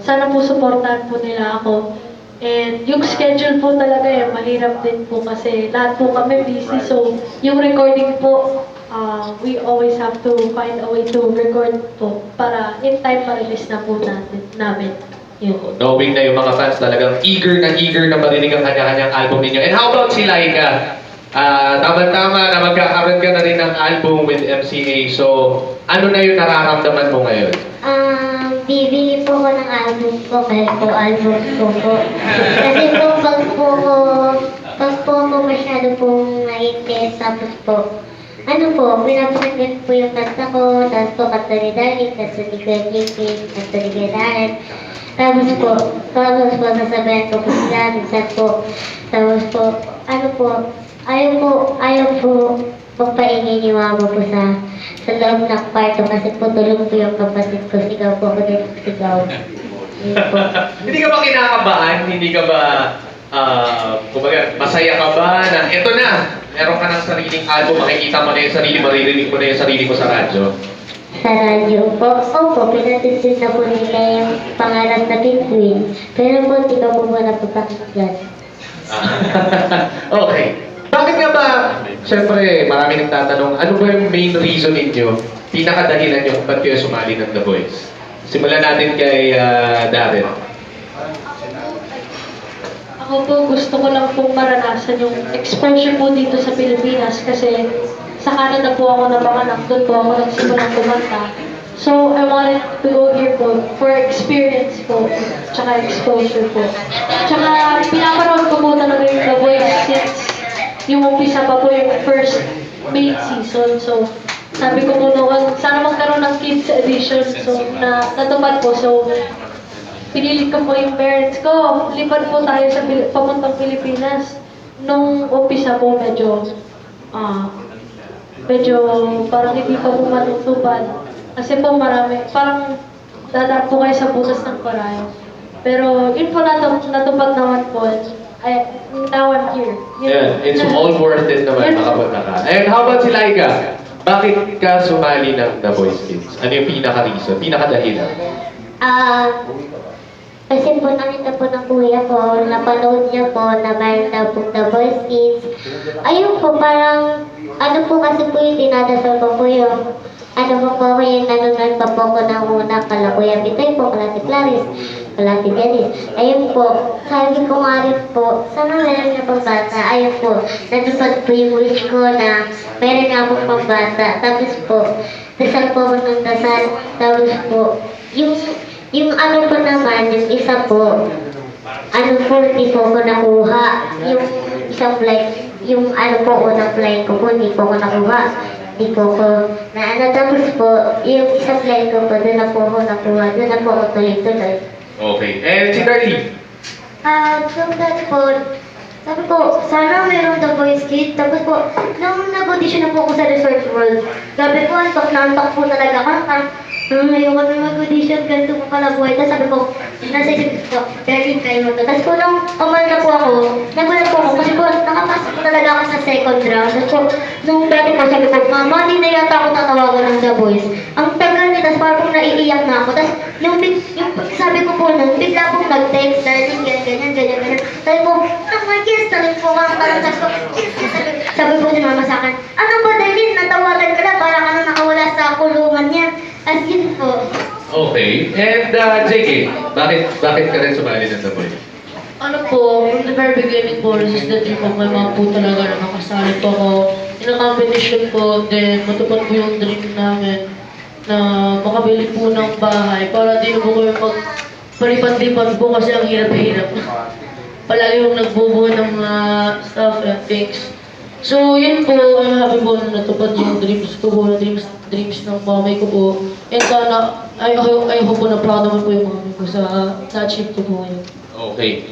sana po supportahan po nila ako. And yung schedule po talaga mahirap din po kasi lahat po kami busy. So, yung recording po, we always have to find a way to record po para in time ma-release na po namin. Yun. Knowing na yung mga fans talagang eager na marinig ang kanya-kanyang album ninyo. And how about si Laika? Tama-tama na magkakaroon ka na rin ng album with MCA. So, ano na yung nararamdaman mo ngayon? Bibili po ko ng album ko, kahit po album ko po. Kasi po, pag po ako masyado pong naiinggit, tapos po, pinapakinggan po yung kanta ko, tapos po kanta ni Darling, kanta ni Kuya Jikin, kanta ni Kuya Darren. Tapos po, sasabayan ko po sila, minsan po, tapos po, ayaw po magpaingin yung mama po sa loob ng kwarto kasi po tulog po yung kapatid ko, sigaw po ako din sigaw. Hindi ka ba kinakabahan? Hindi ka ba, kumbaga, masaya ka ba na eto na, meron ka ng sariling album, makikita mo na yung sarili, maririnig mo na yung sarili mo sa radyo? Sa radyo po, opo, pinatitid na po nila yung pangalan na Pinguin, pero po di ka po ba napapakinggan. Okay. Bakit nga ba, siyempre, marami nagtatanong, ano ba yung main reason ninyo, pinakadahilan nyo kung ba't kayo sumali ng The Voice? Simulan natin kay Darren. Ako po, gusto ko lang pong maranasan yung exposure po dito sa Pilipinas kasi sa Canada po ako napanganak, doon po ako nagsimulang kumanta. So, I wanted to go here po for experience po, tsaka exposure po. Tsaka, pinapanood ko po talaga yung The Voice since yung umpisa pa po yung first main season. So, sabi ko po noon, sana magkaroon ng kids edition. So, natupad po. So, pinilit ko po yung parents ko. Lipad po tayo sa papuntang Pilipinas. Nung umpisa po, medyo parang hindi pa po matutupad. Kasi po parang dadaan po kayo sa butas ng karayo. Pero yun po natupad naman po. Now I'm here. Yeah, it's all worth it naman makapunta ka. And how about si Laika? Bakit ka sumali ng The Voice Kids? Ano yung pinaka-reason, pinaka-dahilan? Kasi po nakita po ng kuya ko, napanood niya po na mayroon daw po The Voice Kids. Ayun po, parang, kasi po yung dinadasal ko po yung, yung nanonood pa po ko ng una, kala Kuya Bitoy po, kala si Clarice, kala si Dennis. Ayun po, sabi ko nga rin po, sana meron na pang bata. Ayun po, natupad po yung wish ko na meron nga pong pang bata. Tapos po, dasal po ako ng dasal. Tapos po, yung po naman, yung isa po, hindi po ako nakuha. Yung isang flight, yung unang flight ko po, hindi po ako nakuha. Hindi po ako tapos po, yung isang flight ko po, doon na po ako nakuha. Doon na po ako tuloy-tuloy. Okay. And si Darlene? Sometimes po, sabi ko, sana mayroong The Voice Kids. Tapos po, nung nag-audition na po ako sa Resort World, sabi po, antok po talaga ako. Ayoko na mag-audition, ganito po pala buhay. Tapos sabi ko, nasa isip ko, Darlene, kayo mo to. Tapos po, nung umal na po ako, nagulat po ako kasi po, nakapasok po talaga ako sa second round. Tapos po, nung dati po, sabi ko, Mama, hindi na yata ako tatawagan ng The Voice. Ang tagal niya, tapos parang naiiyak na ako. Tapos, yung sabi ko po nun, bigla pong nag-text, Darlene, ganyan. Sabi ko, yes, sabi po ka, parang sabi ko, sabi po ni Mama sa akin, ano ba, Darlene, natawagan ka na, parang nakawala sa kulungan niya. As yun po. Okay. And JK, bakit ka rin sumali ng The Voice? From the very beginning po, this is the dream of my mom po talaga na makasali po ako in a competition po. Then, matupad po yung dream namin na makabili po ng bahay para di na po kayo magpalipad-lipad po kasi ang hirap-hirap. Palagi yung nagbubuo ng mga stuff and things. So, yun po, I'm happy po na natupad yung dreams ko po, dreams ng mamay ko po. And sana, I hope po na proud naman po yung mamay ko sa achieve ko po yun. Okay.